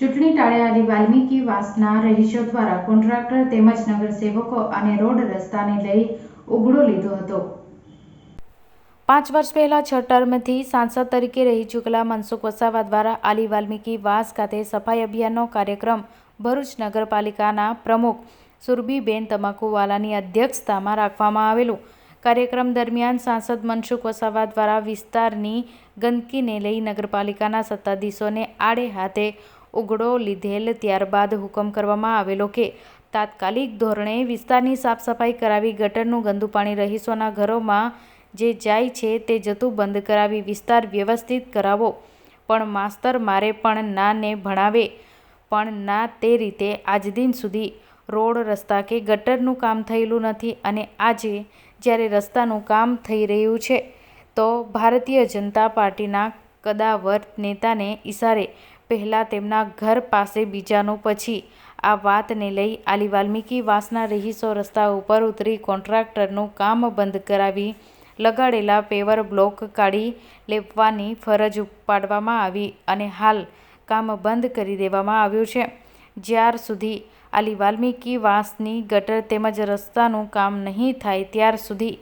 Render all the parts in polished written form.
ચૂંટણી ટાળે આલી વાલ્મીકી વાસના રહીશો દ્વારા કોન્ટ્રાક્ટર તેમજ નગરસેવકો અને રોડ રસ્તાને લઈ ઉઘડો લીધો હતો। 5 વર્ષ પહેલા 6 ટર્મથી સાંસદ તરીકે રહી ચૂકેલા મનસુખ વસાવા દ્વારા આલી વાલ્મીકી વાસ ખાતે સફાઈ અભિયાનનો કાર્યક્રમ ભરૂચ નગરપાલિકાના પ્રમુખ સુરભીબેન તમાકુવાલાની અધ્યક્ષતામાં રાખવામાં આવેલું। કાર્યક્રમ દરમિયાન સાંસદ મનસુખ વસાવા દ્વારા વિસ્તારની ગંદકીને લઈ નગરપાલિકાના સત્તાધીશોને આડે હાથે ઉઘડો લીધેલ ત્યારબાદ હુકમ કરવામાં આવેલો કે તાત્કાલિક ધોરણે વિસ્તારની સાફ સફાઈ કરાવી ગટરનું ગંદુ પાણી રહીશોના ઘરોમાં જે જાય છે તે જતું બંધ કરાવી વિસ્તાર વ્યવસ્થિત કરાવો। પણ માસ્તર મારે પણ ના ને ભણાવે પણ ના તે રીતે આજ દિન સુધી રોડ રસ્તા કે ગટરનું કામ થયેલું નથી અને આજે જ્યારે રસ્તાનું કામ થઈ રહ્યું છે તો ભારતીય જનતા પાર્ટીના કદાવર નેતાને ઇશારે પહેલાં તેમના ઘર પાસે બીજાનું પછી આ વાતને લઈ આલી વાલ્મીકી વાસના રહીશો રસ્તા ઉપર ઉતરી કોન્ટ્રાક્ટરનું કામ બંધ કરાવી લગાડેલા પેવર બ્લોક કાઢી લેવાની ફરજ પાડવામાં આવી અને હાલ કામ બંધ કરી દેવામાં આવ્યું છે। જ્યાર સુધી આલી વાલ્મીકી વાસની ગટર તેમજ રસ્તાનું કામ નહીં થાય ત્યાર સુધી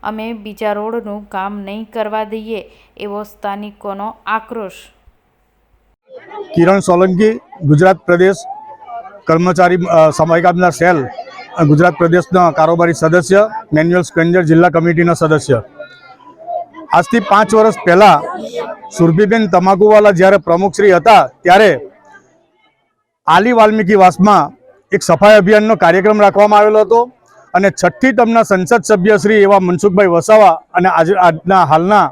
અમે બીજા રોડનું કામ નહીં કરવા દઈએ એવો સ્થાનિકોનો આક્રોશ। કિરણ સોલંકી, ગુજરાત પ્રદેશ કર્મચારી સમય કામદાર સેલ ગુજરાત પ્રદેશના કારોબારી સદસ્ય, મેન્યુઅલ સ્ક્વેન્જર જિલ્લા કમિટીના સદસ્ય। આજથી 5 વર્ષ પહેલાં સુરભીબેન તમાકુવાલા જ્યારે પ્રમુખશ્રી હતા ત્યારે આલી વાલ્મીકી વાસમાં એક સફાઈ અભિયાનનો કાર્યક્રમ રાખવામાં આવેલો હતો અને 6ઠ્ઠી ટર્મના સંસદ સભ્યશ્રી એવા મનસુખભાઈ વસાવા અને આજના હાલના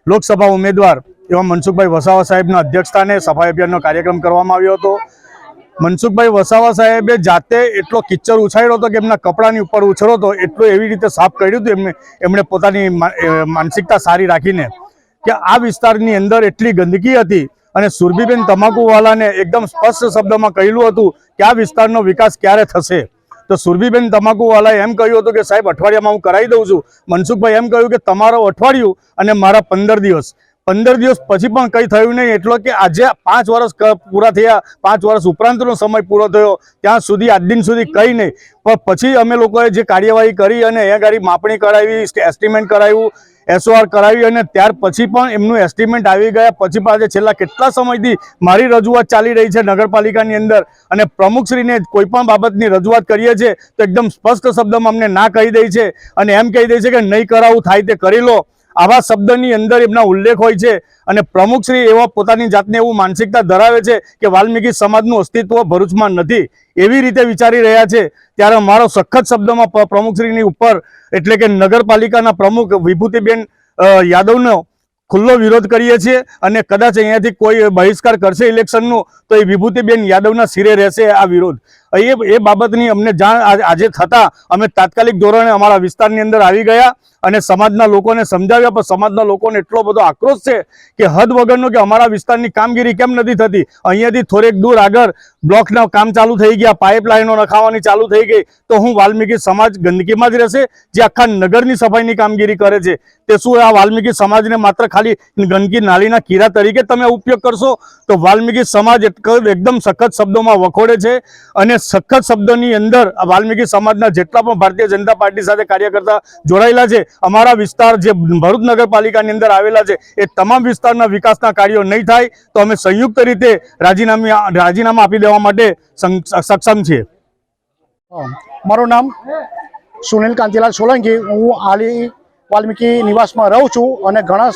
લોકસભા ઉમેદવાર એવા મનસુખભાઈ વસાવા સાહેબના અધ્યક્ષસ્થાને સફાઈ અભિયાનનો કાર્યક્રમ કરવામાં આવ્યો હતો। મનસુખભાઈ વસાવા સાહેબે જાતે એટલો કિચ્ચર ઉછાળ્યો હતો કે એમના કપડાની ઉપર ઉછળો હતો એટલું એવી રીતે સાફ કર્યું હતું એમણે પોતાની માનસિકતા સારી રાખીને કે આ વિસ્તારની અંદર એટલી ગંદકી હતી અને સુરભીબેન તમાકુવાલાને એકદમ સ્પષ્ટ શબ્દમાં કહેલું હતું કે આ વિસ્તારનો વિકાસ ક્યારે થશે। તો સુરભીબેન તમાકુવાલાએ એમ કહ્યું હતું કે સાહેબ અઠવાડિયામાં હું કરાવી દઉં છું। મનસુખભાઈ એમ કહ્યું કે તમારો અઠવાડિયું અને મારા 15 દિવસ પછી પણ કંઈ થયું નહીં। એટલો કે આજે 5 વર્ષ પૂરા થયા, 5 વર્ષ ઉપરાંતનો સમય પૂરો થયો ત્યાં સુધી આજ દિન સુધી કંઈ નહીં। પણ પછી અમે લોકોએ જે કાર્યવાહી કરી અને એ ગાડી માપણી કરાવી, એસ્ટિમેટ કરાવ્યું, SOR કરાવી અને ત્યાર પછી પણ એમનું એસ્ટિમેટ આવી ગયા પછી પણ આજે છેલ્લા કેટલા સમયથી મારી રજૂઆત ચાલી રહી છે નગરપાલિકાની અંદર અને પ્રમુખશ્રીને કોઈ પણ બાબતની રજૂઆત કરીએ છીએ તો એકદમ સ્પષ્ટ શબ્દમાં અમને ના કહી દે છે અને એમ કહી દે છે કે નહીં કરાવવું થાય તે કરી લો। આવા શબ્દની અંદર એમના ઉલ્લેખ હોય છે અને પ્રમુખશ્રી એવા પોતાની જાતને એવું માનસિકતા ધરાવે છે કે વાલ્મીકી સમાજનું અસ્તિત્વ ભરૂચમાં નથી એવી રીતે વિચારી રહ્યા છે। ત્યારે મારો સખત શબ્દમાં પ્રમુખશ્રીની ઉપર એટલે કે નગરપાલિકાના પ્રમુખ વિભૂતિબેન યાદવનો ખુલ્લો વિરોધ કરીએ છીએ અને કદાચ અહીંયાથી કોઈ બહિષ્કાર કરશે ઇલેક્શનનું તો એ વિભૂતિબેન યાદવના સિરે રહેશે આ વિરોધ। એ બાબતની અમને જાણ આજે થતાં અમે તાત્કાલિક ધોરણે અમારા વિસ્તારની અંદર આવી ગયા અને સમાજના લોકોને સમજાવ્યા પણ સમાજના લોકોને એટલો બધો આક્રોશ છે કે હદ વગરનો કે અમારા વિસ્તારની કામગીરી કેમ નથી થતી। અહીંયાથી થોડેક દૂર આગળ બ્લોકના કામ ચાલુ થઈ ગયા, પાઇપલાઇનો નખાવાની ચાલુ થઈ ગઈ તો હું વાલ્મીકી સમાજ ગંદકીમાં જ રહેશે જે આખા નગરની સફાઈની કામગીરી કરે છે તે શું આ વાલ્મીકી સમાજને માત્ર ખાલી ગંદકી નાલીના કીરા તરીકે તમે ઉપયોગ કરશો? તો વાલ્મીકી સમાજ એકદમ સખત શબ્દોમાં વખોડે છે અને સખત શબ્દોની અંદર વાલ્મીકી સમાજના જેટલા પણ ભારતીય જનતા પાર્ટી સાથે કાર્યકર્તા જોડાયેલા છે અમારા વિસ્તાર જે ભરૂચ નગરપાલિકાની અંદર આવેલા છે એ તમામ વિસ્તારના વિકાસના કાર્યો નહીં થાય તો અમે સંયુક્ત રીતે રાજીનામા આપી દેવા માટે સક્ષમ છીએ। મારું નામ સુનિલ કાંતિલાલ સોલંકી, હું આલી વાલ્મીકી નિવાસમાં રહું છું અને ઘણા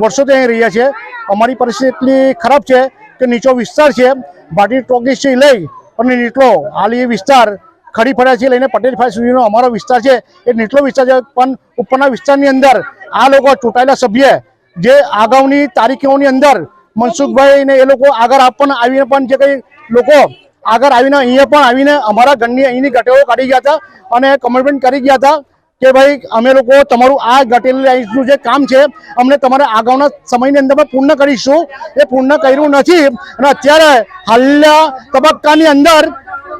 વર્ષોથી અહીં રહ્યા છે। અમારી પરિસ્થિતિ એટલી ખરાબ છે કે નીચો વિસ્તાર છે, ભાટી ટોકીસથી લઈ અને નીચલો આલી વિસ્તાર ખડી ફળિયાથી લઈને પટેલ ફળિયા સુધીનો અમારો વિસ્તાર છે એ નીચલો વિસ્તાર છે। પણ ઉપરના વિસ્તારની અંદર આ લોકો ચૂંટાયેલા સભ્ય જે આગાઉની તારીખોની અંદર મનસુખભાઈ ને એ લોકો આગળ આપણને આવીને પણ જે કંઈ લોકો આગળ આવીને અહીંયા પણ આવીને અમારા ઘરની અહીંની ગટેરો કાઢી ગયા હતા અને કમિટમેન્ટ કરી ગયા હતા કે ભાઈ અમે લોકો તમારું આ ગટેલી લાઈનનું જે કામ છે અમને તમારે આગાઉના સમયની અંદર પૂર્ણ કરીશું। એ પૂર્ણ કર્યું નથી અને અત્યારે હાલના તબક્કાની અંદર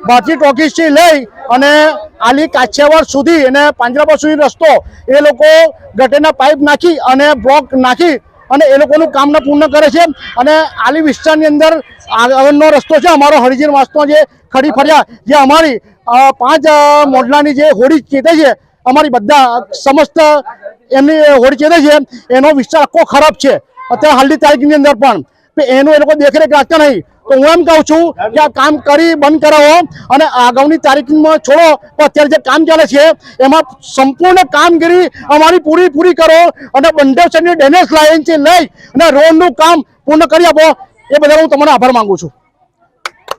ભાટી ટોકીસથી લઈ અને આલી કાછિયાવાડ સુધી અને પાંજરાપોળ સુધી રસ્તો એ લોકો ગટેરના પાઇપ નાખી અને બ્લોક નાખી અને એ લોકોનું કામને પૂર્ણ કરે છે। અને આલી વિસ્તારની અંદર આગળનો રસ્તો છે અમારો હરિજન વાસનો જે ખડી ફળિયા, જે અમારી 5 મોડલાની જે હોડી ચેતે છે, અમારી બધા સમસ્ત એમની હોડી ચેતે છે, એનો વિસ્તાર આખો ખરાબ છે અત્યારે હાલની તારીખની અંદર પણ એનું એ લોકો દેખરેખ રાખતા નહીં। તો હું એમ કહું છું કે આ કામ કરી બંધ કરાવો અને આગામી તારીખમાં છોડો, પણ અત્યારે જે કામ ચાલે છે એમાં સંપૂર્ણ કામગીરી અમારી પૂરી કરો અને બંડેસરની ડેનેજ લાઇનથી લઈ અને રોડનું કામ પૂર્ણ કરી આપો। એ બદલ હું તમને આભાર માંગુ છું।